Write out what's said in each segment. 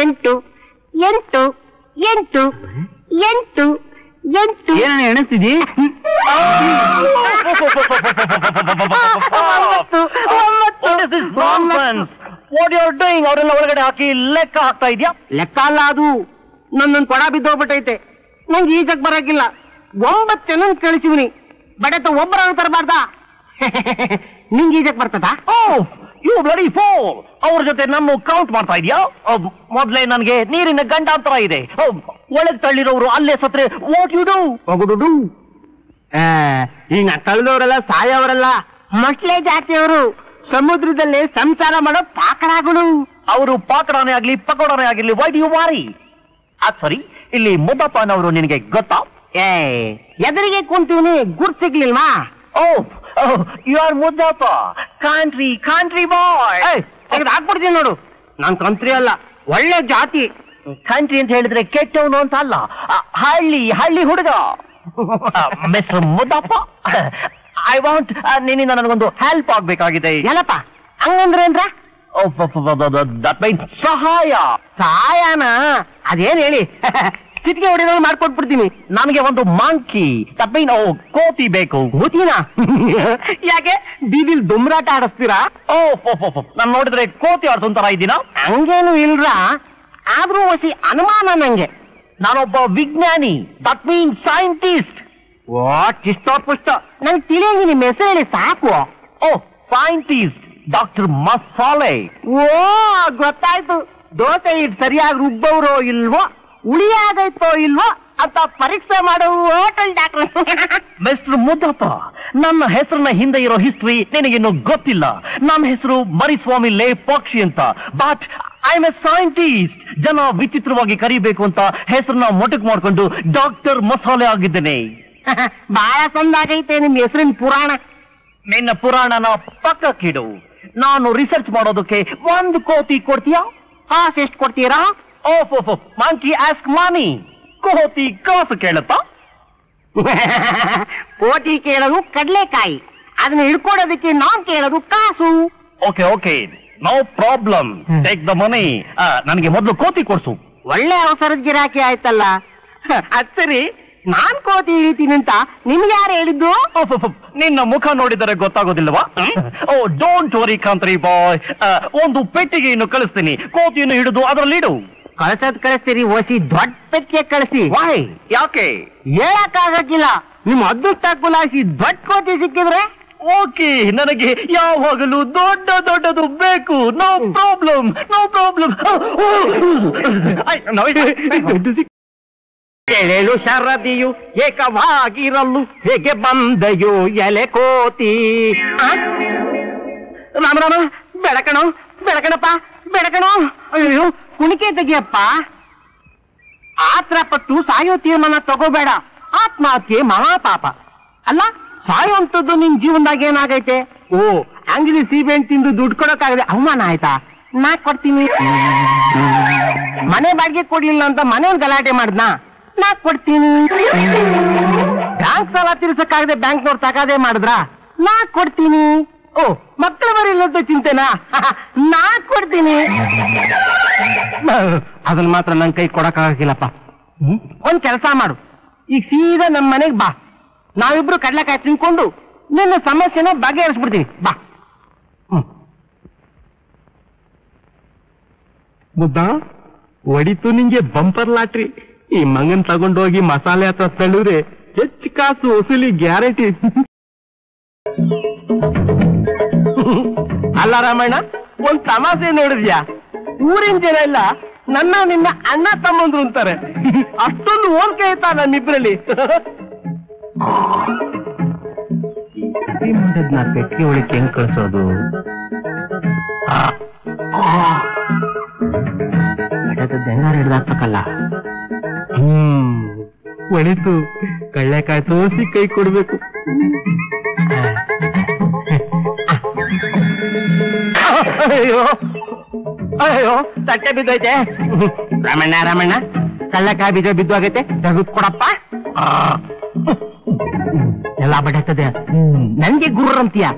ಎಂಟು ಎಂಟು ಎಂಟು ಎಂಟು ಎಂಟು ಏನ ಎಣಿಸ್ತಿದಿ? ಅವರೆಲ್ಲ ಒಳಗಡೆ ಹಾಕಿ ಲೆಕ್ಕ ಹಾಕ್ತಾ ಇದ್ಯಾ? ಲೆಕ್ಕ ಅಲ್ಲ ಅದು, ನನ್ನೊಂದು ಕೊಡ ಬಿದ್ದೋಗ್ಬಿಟ್ಟೈತೆ. ನಂಗೆ ಈಜಕ್ ಬರಕಿಲ್ಲ. 9 ಜನ ಕಳಿಸಿವ್ನಿ, ಬಡತ ಒಬ್ಬರ ತರಬಾರ್ದ. ನಿಂಗೆ ಈಜಕ್ ಬರ್ತದ? You bloody fool! ಅವ್ರ ಜೊತೆ ನಾನು ಕೌಂಟ್ ಮಾಡ್ತಾ ಇದೀಯಾ? ಮೊದ್ಲೇ ನನ್ಗೆ ನೀರಿನ ಗಂಡಾಂತರ ಇದೆ. ಒಳಗ್ ತಳ್ಳಿರೋರು ಅಲ್ಲೇ ಸತ್ರೆ ವಾಟ್ ಯು ಡೂ? ಹೋಗುದು. ಈಗ ತಳ್ಳಿದವರೆಲ್ಲ ಸಾಯವರೆಲ್ಲ ಮಟ್ಲೆ ಜಾತಿಯವರು. ಸಮುದ್ರದಲ್ಲಿ ಸಂಸಾರ ಮಾಡೋ ಪಾಕಡಾಗಳು. ಅವರು ಪಾಕಡಾನೆ ಆಗ್ಲಿ ಪಕೋಡಾನೆ ಆಗಿರ್ಲಿ, ವೈ ಡು ಯು ವಾರಿ? ಅದ್ ಸರಿ, ಇಲ್ಲಿ ಮುದ್ದಪ್ಪನವರು ನಿನಗೆ ಗೊತ್ತಾ? ಎದುರಿಗೆ ಕುಂತೀವಿ, ಗುರ್ತ್ ಸಿಗ್ಲಿಲ್ವಾ? ಯು ಆರ್ ಮುದ್ದಪ್ಪ, ಕಂಟ್ರಿ ಬಾಯ್. ತೆಗೆದು ಹಾಕ್ಬಿಡ್ತೀನಿ ನೋಡು. ನಾನ್ ಕಂಟ್ರಿ ಅಲ್ಲ, ಒಳ್ಳೆ ಜಾತಿ. ಕಂಟ್ರಿ ಅಂತ ಹೇಳಿದ್ರೆ ಕೆಟ್ಟವನು ಅಂತ ಅಲ್ಲ, ಹಳ್ಳಿ ಹುಡುಗ. ಮಿಸ್ಟರ್ ಮುದ್ದಪ್ಪ, ಐ ವಾಂಟ್ ನಿನ್ನಿಂದ ನನಗೊಂದು ಹೆಲ್ಪ್ ಆಗ್ಬೇಕಾಗಿದೆ. ಎಲ್ಲಪ್ಪ ಹಂಗಂದ್ರೆ ಅಂದ್ರ? ಸಹಾಯ. ಸಹಾಯನ ಅದೇನ್ ಹೇಳಿ. ಚಿಟಿಕೆ ಹೊಡೆದ ಮಾಡ್ಕೊಟ್ಬಿಡ್ತೀನಿ. ನನಗೆ ಒಂದು ಮಂಕಿ ಕೋತಿ ಬೇಕು. ಕೋತಿನ? ಯಾಕೆ ಬೀದಿಲ್ ದುಮ್ರಾಟ ಆಡಿಸ್ತೀರಾ? ನಾನು ನೋಡಿದ್ರೆ ಕೋತಿ ಆಡ್ಸೋಂತರ ಇದ್ದೀನ? ಹಂಗೇನು ಇಲ್ರ, ಆದ್ರೂ ಹೊಸಿ ಅನುಮಾನ ನಂಗೆ. ನಾನೊಬ್ಬ ವಿಜ್ಞಾನಿ, ದಟ್ ಮೀನ್ ಸೈಂಟಿಸ್ಟ್. ಇಷ್ಟೋ ಪುಷ್ಟ ನಂಗೆ ತಿಳಿಯಂಗಿ ನಿಮ್ಮ ಹೆಸರು ಹೇಳಿ ಸಾಕು. ಸೈಂಟಿಸ್ಟ್ ಡಾಕ್ಟರ್ ಮಸಾಲೆ. ಗೊತ್ತಾಯ್ತು. ದೋಸೆ ಇಟ್ ಸರಿಯಾಗಿ ರುಬ್ಬವ್ರೋ ಇಲ್ವೋ, ಉಳಿಯಾಗೈತೋ ಇಲ್ವೋ ಅಂತ ಪರೀಕ್ಷೆ ಮಾಡೋ ಹೋಟೆಲ್ ಡಾಕ್ಟರ್. ಮಿಸ್ಟರ್ ಮುದ್ದಪ್ಪ, ನನ್ನ ಹೆಸರಿನ ಹಿಂದೆ ಇರೋ ಹಿಸ್ಟ್ರಿ ನಿನಗಿನ್ನು ಗೊತ್ತಿಲ್ಲ. ನನ್ನ ಹೆಸರು ಮರಿಸ್ವಾಮಿ ಲೇಪಾಕ್ಷಿ ಅಂತ. But I am A scientist. ಜನ ವಿಚಿತ್ರವಾಗಿ ಕರಿಬೇಕು ಅಂತ ಹೆಸರನ್ನ ಮೊಟಕ್ ಮಾಡ್ಕೊಂಡು ಡಾಕ್ಟರ್ ಮಸಾಲೆ ಆಗಿದ್ದೇನೆ. ಬಹಳ ಚಂದಾಗೈತೆ ನಿಮ್ ಹೆಸರಿನ ಪುರಾಣ. ನಿನ್ನ ಪುರಾಣನ ಪಕ್ಕಕ್ಕಿಡು. ನಾನು ರಿಸರ್ಚ್ ಮಾಡೋದಕ್ಕೆ 1 ಕೋತಿ ಕೊಡ್ತೀಯಾ? ಎಷ್ಟು ಕೊಡ್ತೀರಾ? ಮಂಕಿ ಆಸ್ಕ್ ಮನಿ. ಕೋತಿ ಕಾಸು ಕೇಳುತ್ತಾ? ಕೋತಿ ಕೇಳೋದು ಕಡ್ಲೆಕಾಯಿ, ಅದನ್ನ ಹಿಡ್ಕೊಡೋದಕ್ಕೆ ನಾನ್ ಕೇಳೋದು ಕಾಸು. Okay, no problem, take the money. ನನಗೆ ಮೊದಲು ಕೋತಿ ಕೊಡ್ಸು. ಒಳ್ಳೆ ಅವಸರದ ಗಿರಾಕಿ ಆಯ್ತಲ್ಲ. ಅದ್ ಸರಿ, ನಾನ್ ಕೋತಿ ಇಳಿತೀನಿ ಅಂತ ನಿಮ್ಗೆ ಯಾರು ಹೇಳಿದ್ದು? ನಿನ್ನ ಮುಖ ನೋಡಿದರೆ ಗೊತ್ತಾಗೋದಿಲ್ವಾ? ಡೋಂಟ್ ವರಿ ಕಂತ್ರಿ ಬಾಯ್, ಒಂದು ಪೆಟ್ಟಿಗೆಯನ್ನು ಕಳಿಸ್ತೀನಿ. ಕೋತಿಯನ್ನು ಹಿಡಿದು ಅದರಲ್ಲಿ ಇಡು. ಕಳಿಸ್ತೀರಿ? ಓಸಿ ದೊಡ್ಡ ಪೆಟ್ಟಿಗೆ ಕಳಿಸಿ. ವೈ? ಯಾಕೆ? ಹೇಳಕ್ಕಾಗಕ್ಕಿಲ್ಲ. ನಿಮ್ ಅದೃಷ್ಟ ಕುಲಾಯಿಸಿ ದೊಡ್ಡ ಕೋತಿ ಸಿಕ್ಕಿದ್ರೆ ಓಕೆ. ನನಗೆ ಯಾವಾಗಲೂ ದೊಡ್ಡದು ಬೇಕು. No problem. ಕೇಳಲು ಶರದಿಯು ಏಕವಾಗಿರಲು ಹೇಗೆ ಬಂದೆಯೋ ಎಲೆ ಕೋತಿ. ರಾಮ ಬೆಳಕಣಪ್ಪ. ಅಯ್ಯೋ, ಕುಣಿಕೆ ತೆಗಿಯಪ್ಪ. ಆತ್ರ ಪಟ್ಟು ಸಾಯೋ ತೀರ್ಮಾನ ತಗೋಬೇಡ. ಆತ್ಮಹತ್ಯೆ ಮಹಾಪಾಪ ಅಲ್ಲ. ಸಾಯುವಂಥದ್ದು ನಿನ್ ಜೀವನದಾಗ ಏನಾಗೈತೆ? ಅಂಗಡಿ ಸೀಬೆಹಣ್ಣು ತಿಂದು ದುಡ್ಡು ಕೊಡೋಕ್ಕಾಗದೆ ಅವಮಾನ ಆಯ್ತಾ? ನಾ ಕೊಡ್ತೀನಿ. ಮನೆ ಬಾಡಿಗೆ ಕೊಡ್ಲಿಲ್ಲ ಅಂತ ಮನೆಯವ್ರು ಗಲಾಟೆ ಮಾಡ್ದಾ? ನಾ ಕೊಡ್ತೀನಿ. ಬ್ಯಾಂಕ್ ಸಾಲ ತೀರ್ಸಕ್ಕಾಗದೆ ಬ್ಯಾಂಕ್ನವ್ರು ತಗಾದೆ ಮಾಡಿದ್ರ? ನಾ ಕೊಡ್ತೀನಿ. ಮಕ್ಕಳ ಬರಿಲ್ಲಂತ ಚಿಂತೆನಾ? ನಾ ಕೊಡ್ತೀನಿ. ಅದನ್ನ ಮಾತ್ರ ನನ್ ಕೈ ಕೊಡಕ್ಕಾಗಿಲ್ಲಪ್ಪ. ಒಂದ್ ಕೆಲಸ ಮಾಡು, ಈಗ ಸೀದಾ ನಮ್ ಮನೆಗ್ ಬಾ. ನಾವಿಬ್ರು ಕಡ್ಲೆಕಾಯಿ ತಿನ್ಕೊಂಡು ನಿನ್ನ ಸಮಸ್ಯೆನ ಬಗೆಹರಿಸ್ಬಿಡ್ತೀನಿ. ಬಾ. ಮುದ್ದ ಹೊಡಿತು ನಿಂಗೆ ಬಂಪರ್ ಲಾಟ್ರಿ. ಈ ಮಂಗನ್ ತಗೊಂಡೋಗಿ ಮಸಾಲೆ ಹತ್ರ ತಳ್ಳಿದ್ರೆ ಹೆಚ್ಚು ಕಾಸು ವಸೂಲಿ ಗ್ಯಾರಂಟಿ. ಅಲ್ಲ ರಾಮಣ್ಣ, ಒಂದ್ ತಮಾಷೆ ನೋಡಿದ್ಯಾ? ಊರಿನ ಜನ ಎಲ್ಲ ನನ್ನ ನಿನ್ನ ಅಣ್ಣ ತಮ್ಮಂದ್ರು ಅಂತಾರೆ. ಅಷ್ಟೊಂದು ಹೋಲಿಕೆ ಆಯ್ತಾ ನಮ್ಮಿಬ್ರಲ್ಲಿ? ಪೆಟ್ಟಿಗೆ ಒಳಕ್ಕೆ ಹೆಂಗ್ ಕಳ್ಸೋದು? ಹೆಂಗಾರ ಹಿಡ್ದಾಕ್ಬೇಕಲ್ಲ. ಒಳಿತು, ಕಳ್ಳೆಕಾಯಿ ತೋರಿಸಿ ಕೈ ಕೊಡ್ಬೇಕು. ಅಯ್ಯೋ, ತಟ್ಟೆ ಬಿದ್ದೈತೆ. ರಾಮಣ್ಣ, ಕಳ್ಳೆಕಾಯಿ ಬೀಜ ಬಿದ್ದು ಆಗೈತೆ, ತೆಗೆದು ಕೊಡಪ್ಪ. ಎಲ್ಲ ಬಡತದೆ. ನನ್ಗೆ ಗುರ್ರ ಅಂತೀಯ?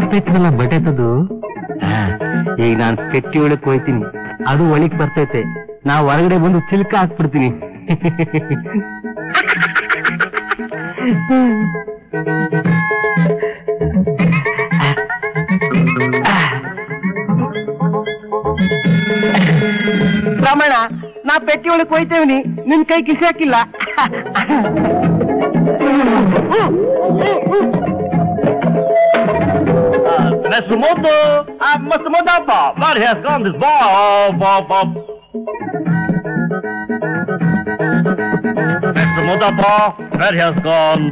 ಬರ್ತೈತಲ್ಲ ಬಟೆತದು. ಈಗ ನಾನ್ ಪೆಟ್ಟಿ ಒಳಕ್ ಹೋಯ್ತೀನಿ, ಅದು ಒಳಗ್ ಬರ್ತೈತೆ. ನಾ ಹೊರಗಡೆ ಬಂದು ಚಿಲ್ಕ ಹಾಕ್ಬಿಡ್ತೀನಿ. ರಮಣ, ನಾ ಪೆಟ್ಟಿ ಒಳಕ್ ಹೋಯ್ತೇವನಿ, ನಿನ್ ಕೈ ಕಿಸಿ ಹಾಕಿಲ್ಲ. Mr. Moto, Mr. Modapa, where has gone this Bob? Mr. Modapa, where has gone?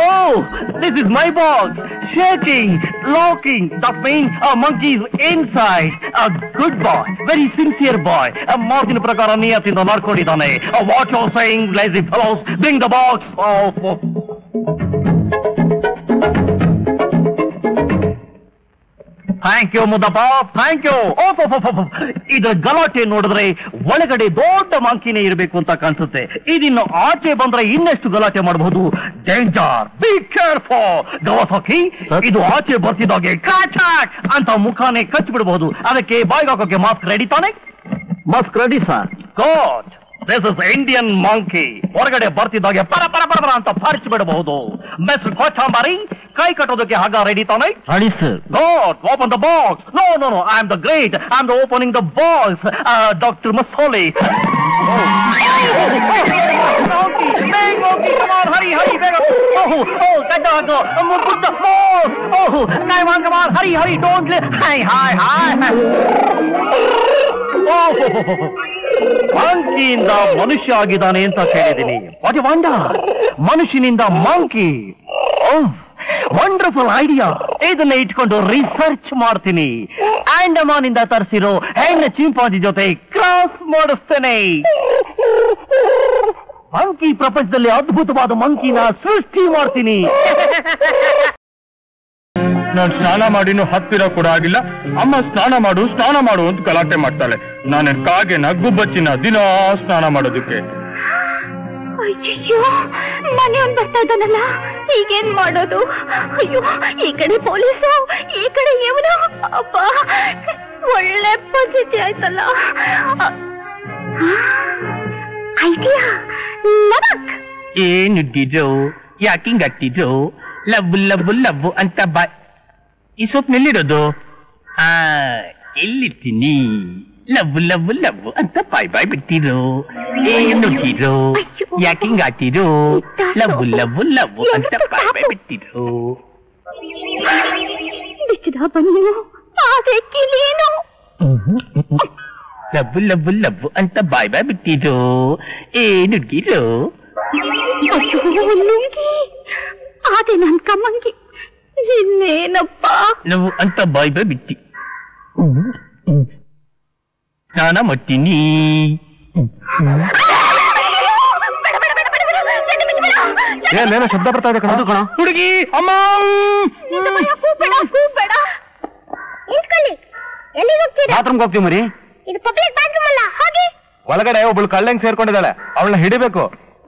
Oh, this is my box. Shaking, locking. That means a monkey is inside. A good boy, very sincere boy. A Martin Prakara Niyatinda Narkodidane. What you're saying, lazy fellows? Bring the box. Thank you Muddappa, thank you. ಇದು ಗಲಾಟೆ ನೋಡಿದ್ರೆ ಒಳಗಡೆ ದೊಡ್ಡ ಮಂಕಿನೇ ಇರಬೇಕು ಅಂತ ಕಾಣಿಸುತ್ತೆ. ಇದಿನ್ನು ಆಚೆ ಬಂದ್ರೆ ಇನ್ನೆಷ್ಟು ಗಲಾಟೆ ಮಾಡಬಹುದು. Danger, be careful. ಗವಾಸಕಿ, ಇದು ಆಚೆ ಬರ್ತಿದ್ದಾಗೆ ಕಾಚಾಕ್ ಅಂತ ಮುಖಾನೇ ಕಚ್ಚಿ ಬಿಡಬಹುದು. ಅದಕ್ಕೆ ಬಾಯ್ಗೆ ಹಾಕೋಕೆ ಮಾಸ್ಕ್ ರೆಡಿ ತಾನೆ? Mask ready sir. Good. This is Indian monkey. ಹೊರಗಡೆ ಬರ್ತಿದ್ದಾಗೆ ಪರ ಪರ ಪರ ಪರ ಅಂತ ಪರಿಚಿ ಬಿಡಬಹುದು. ಮಿಸ್ಟರ್ ಕೊಚಾಂಬಾರಿ, ಕೈ ಕಟ್ಟೋದಕ್ಕೆ ಹಾಗ ರೆಡಿ ತಾನೆ? Ready sir. God, open the box. No, I am the great. I am the opening the box. Dr. Masoli. Monkey, come on, hurry, Vega. Get the put the box. Come on, hurry, don't let. Hi. ಮಂಕಿಯಿಂದ ಮನುಷ್ಯ ಆಗಿದ್ದಾನೆ ಅಂತ ಕೇಳಿದ್ದೀನಿ. What wonder, ಮನುಷ್ಯನಿಂದ monkey. Wonderful idea. ಇದನ್ನ ಇಟ್ಕೊಂಡು research ಮಾಡ್ತೀನಿ. ಆಂಡಮಾನ್ ಇಂದ ತರಿಸಿರೋ ಹೆಣ್ಣು ಚಿಂಪಾಂಜಿ ಜೊತೆ ಕ್ರಾಸ್ ಮಾಡಿಸ್ತೇನೆ. ಮಂಕಿ ಪ್ರಪಂಚದಲ್ಲಿ ಅದ್ಭುತವಾದ ಮಂಕಿನ ಸೃಷ್ಟಿ ಮಾಡ್ತೀನಿ. ನಾನು ಸ್ನಾನ ಮಾಡಿನೂ ಹತ್ತಿರ ಕೂಡ ಆಗಿಲ್ಲ. ಅಮ್ಮ ಸ್ನಾನ ಮಾಡು ಅಂತ ಗಲಾಟೆ ಮಾಡ್ತಾಳೆ. ನಾನು ಕಾಗೆನ ಗುಬ್ಬಚ್ಚಿನ ದಿನ ಸ್ನಾನ ಮಾಡೋದಕ್ಕೆ. ಅಯ್ಯೋ, ಮನೆಯವನ್ ಬರ್ತಾ ಇದ್ದಾನಲ್ಲ, ಈಗೇನ್ ಮಾಡೋದು? ಅಯ್ಯೋ, ಈ ಕಡೆ ಪೊಲೀಸು, ಈ ಕಡೆ ಇವನು. ಅಪ್ಪ, ಒಳ್ಳೆ ಪರಿಸ್ಥಿತಿ ಆಯ್ತಲ್ಲ. ಐಡಿಯಾ, ನಮಕ್ ಏನಿಟ್ಟಿದ್ರು, ಯಾಕಿಂಗಟ್ಟಿದ್ರು? ಲವ್ ಅಂತ ಬಾಯ್. ಈ ಸೊಪ್ಪು ಎಲ್ಲಿರೋದು? ಎಲ್ಲಿರ್ತೀನಿ? ಲವ್ ಅಂತ ಬಾಯ್ ಬಿಟ್ಟಿರೋ. ಏನುಟ್ಟಿರೋ, ಯಾಕಿಂಗ್ ಆಟಿರೋ? ಲವ್ ಅಂತ ಬಾಯ್ ಬಿಟ್ಟಿರೋ. ಬಿಚ್ಚದ ಬನ್ನಿ, ಕಿಲೀನು. ಲವ್ ಅಂತ ಬಾಯ್ ಬಿಟ್ಟಿರೋ. ಏನುಟ್ಟಿರೋ? ಲುಂಗಿ, ಅದೇ ನನ್ ಕಮ್ಮಂಗಿ. ಇನ್ನೇನಪ್ಪ? ಲವ್ ಅಂತ ಬಾಯ್ ಬಿಟ್ಟಿ. ಸ್ನಾನ ಮಾಡ್ತೀನಿ. ಏನೇನೋ ಶಬ್ದ ಬರ್ತಾ ಇದೆ ಕಣ. ಹುಡುಗಿ, ಅಮ್ಮ. ಬಾತ್ರೂಮ್ಗೆ ಹೋಗ್ತೀವಿ ಮರಿ. ಇದು ಪಬ್ಲಿಕ್ ಬಾತ್ರೂಮ್ ಅಲ್ಲ, ಹೋಗಿ. ಒಳಗಡೆ ಒಬ್ಳು ಕಳ್ಳಂಗ್ ಸೇರ್ಕೊಂಡಿದ್ದಾಳೆ, ಅವಳನ್ನ ಹಿಡಿಬೇಕು.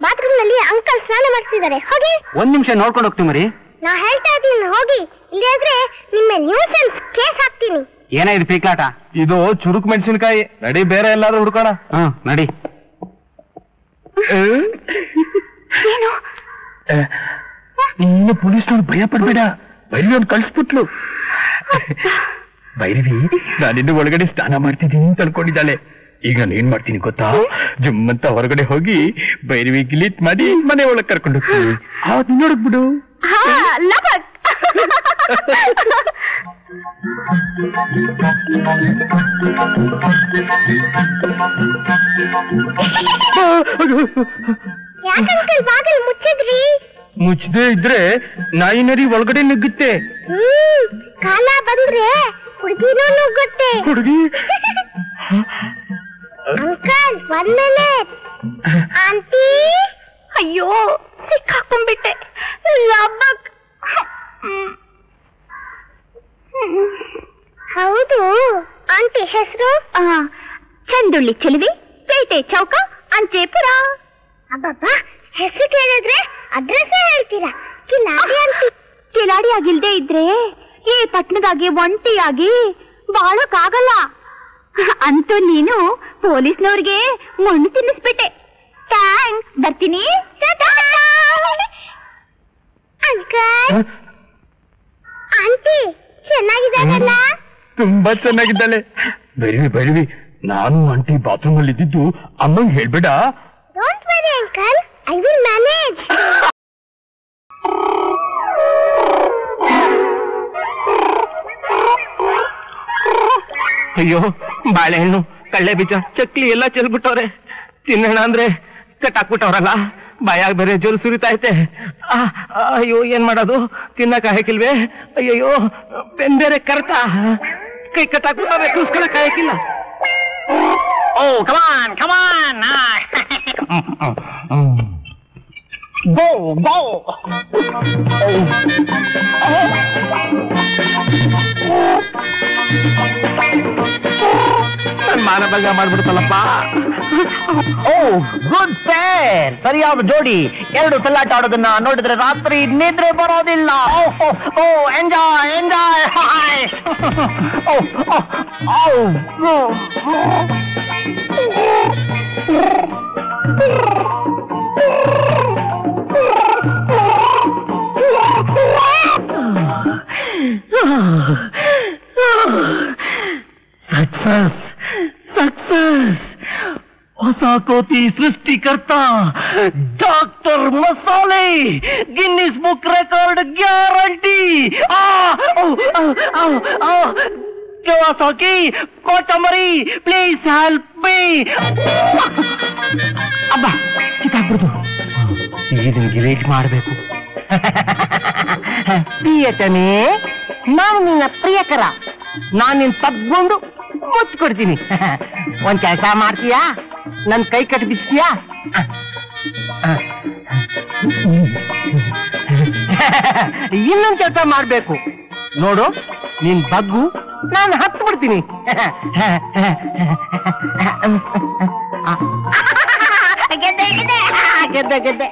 ಬಾತ್ರೂಮ್ ನಲ್ಲಿ ಅಂಕಲ್ ಸ್ನಾನ ಮಾಡ್ತಿದ್ದಾರೆ, ಹೋಗಿ. 1 ನಿಮಿಷ ನೋಡ್ಕೊಂಡು ಹೋಗ್ತೀವಿ ಮರಿ. ನಾ ಹೇಳ್ತಾ ಇದ್ದೀನಿ, ಹೋಗಿ. ಇಲ್ಲದ್ರೆ ನಿಮ್ಮ ನ್ಯೂಸೆನ್ಸ್ ಕೇಸ್ ಹಾಕ್ತೀನಿ. ಏನೇ ಇದು ಪೀಕಾಟ? ಇದು ಚುರುಕ್ ಮೆಣಸಿನಕಾಯಿ. ನಡಿ, ಬೇರೆ ಎಲ್ಲಾದ್ರೂ ಹುಡ್ಕೋಣ. ನಡಿ. ಏನು? ನೀನು ಪೊಲೀಸ್ನವ್ರು ಭಯ ಪಡ್ಬೇಡ. ಭೈರವಿ ಅವ್ನು ಕಳ್ಸ್ಬಿಟ್ಲು. ಭೈರವಿ ನಾನಿನ್ನು ಒಳಗಡೆ ಸ್ನಾನ ಮಾಡ್ತಿದ್ದೀನಿ ಅಂತ ಅನ್ಕೊಂಡಿದ್ದಾಳೆ. ಈಗ ನಾನು ಏನ್ ಮಾಡ್ತೀನಿ ಗೊತ್ತಾ? ಜಮ್ಮಂತ ಹೊರಗಡೆ ಹೋಗಿ ಭೈರವಿ ಗಿಲಿಟ್ ಮಾಡಿ ಮನೆ ಒಳಗೆ ಕರ್ಕೊಂಡು ಹೋಗ್ತೀನಿ. ನೋಡಕ್ಬಿಡು. ಯಾಕಂಕಲ್ ಬಾಗಿಲು ಮುಚ್ಚಿದ್ರಿ? ಮುಚ್ಚದೆ ಇದ್ರೆ ನಾಯಿ ನರಿ ಒಳಗಡೆ ನುಗ್ಗುತ್ತೆ. ಕಾಲ ಬಂದ್ರೆ ಹುಡುಗಿನೂ ನುಗ್ಗುತ್ತೆ. ಹುಡುಗಿ? Uncle, 1 minute. ಆಂಟಿ, ಅಯ್ಯೋ ಸಿಕ್ಕಾಕೊಂಡ್ಬಿಟ್ಟೆ. ಲಬಕ್. ಹೌದು, ಆಂಟಿ ಹೆಸರು? ಚಂದುಳ್ಳಿ ಚೆಲುವಿ, ಪೇಟೆ ಚೌಕ, ಅಂಚೆಪುರ. ಅಬ್ಬಬ್ಬ, ಹೆಸರು ಕೇಳಿದ್ರೆ ಅಡ್ರೆಸ್ ಹೇಳ್ತೀರಾ? ಕಿಲಾರಿ ಆಂಟಿ. ಕಿಲಾಡಿ ಆಗಿಲ್ದೇ ಇದ್ರೆ ಈ ಪಟ್ಟಣದಾಗಿ ಒಂಟಿಯಾಗಿ ಬಾಳಕ್ಕಾಗಲ್ಲ. ಅಂತೂ ನೀನು ಪೊಲೀಸ್ನವ್ರಿಗೆ ಮಣ್ಣು ತಿನ್ನಿಸ್ಬಿಟ್ಟೆ. ಥ್ಯಾಂಕ್ಸ್, ಬರ್ತೀನಿ. ಅಂಕಲ್, ಆಂಟಿ ಚೆನ್ನಾಗಿದ್ದಾರಲ್ಲ? ತುಂಬಾ ಚೆನ್ನಾಗಿದ್ದಾಳೆ. ಬೈರವಿ, ನಾನು ಆಂಟಿ ಬಾತ್ರೂಮ್ ಅಲ್ಲಿ ಇದ್ದಿದ್ದು ಅಮ್ಮಂಗ್ ಹೇಳ್ಬೇಡ. Don't worry uncle, I will manage. ಅಯ್ಯೋ, ಬಾಳೆಹಣ್ಣು, ಕಳ್ಳೆ ಬೀಜ, ಚಕ್ಲಿ ಎಲ್ಲ ಚೆಲ್ಬಿಟ್ಟವ್ರೆ. ತಿನ್ನೋಣ ಅಂದ್ರೆ ಕಟ್ಟಾಕ್ಬಿಟ್ಟವ್ರಲ್ಲ. ಬಾಯಾಗ ಬೇರೆ ಜೋರು ಸುರಿತೈತೆ. ಅಯ್ಯೋ, ಏನ್ ಮಾಡೋದು? ತಿನ್ನಕ ಹಾಕಿಲ್ವೇ? ಅಯ್ಯಯ್ಯೋ, ಬೇರೆ ಕರ್ತ ಕೈ ಕಟ್ಟಾಕ್ಬಿಟ್ಟವ್ರೆ, ತೂಸ್ಕೊಳಕ್ ಹಾಕಿಲ್ಲ. ಓ, ಕಮಾನ್ ಕಮಾನ್, ಗೋ ಗೋ. ನನ್ ಮಾನಭಂಗ ಮಾಡ್ಬಿಡ್ತಲ್ಲಪ್ಪ. ಓ, ಗುಡ್ ಪೇರ್, ಸರಿಯಾದ ಜೋಡಿ. ಎರಡು ಸಲ್ಲಾಟ ಆಡೋದನ್ನ ನೋಡಿದ್ರೆ ರಾತ್ರಿ ನಿದ್ರೆ ಬರೋದಿಲ್ಲ. Oh, enjoy enjoy. Success success. ಹೊಸ ಕೋತಿ ಸೃಷ್ಟಿಕರ್ತ ಡಾಕ್ಟರ್ ಮಸಾಲೆ, Guinness book record guarantee. Kawasaki, ಕೋಚಮರಿ, ಪ್ಲೀಸ್ ಹೆಲ್ಪ್ ಮೀ. ಅಬ್ಬ, ಕಿತ್ತಾಕ್ಬಿಡ್ತು. ಇದನ್ ಗಿರೇಟ್ ಮಾಡಬೇಕು. ಪ್ರಿಯತನೇ, ನಾನು ನಿನ್ನ ಪ್ರಿಯಕರ. ನಾನು ನಿನ್ ತಗ್ಗೊಂಡು ಮುಚ್ಚಿಕೊಡ್ತೀನಿ. ಒಂದ್ ಕೆಲಸ ಮಾಡ್ತೀಯಾ? ನನ್ ಕೈ ಕಟ್ಟಿ ಬಿಚ್ತೀಯಾ? ಇನ್ನೊಂದ್ ಕೆಲಸ ಮಾಡ್ಬೇಕು ನೋಡು. ನಿನ್ ಬಗ್ಗು, ನಾನು ಹತ್ತು ಬಿಡ್ತೀನಿ. ಗೆದ್ದೆ ಗೆದ್ದೆ ಗೆದ್ದೆ ಗೆದ್ದೆ.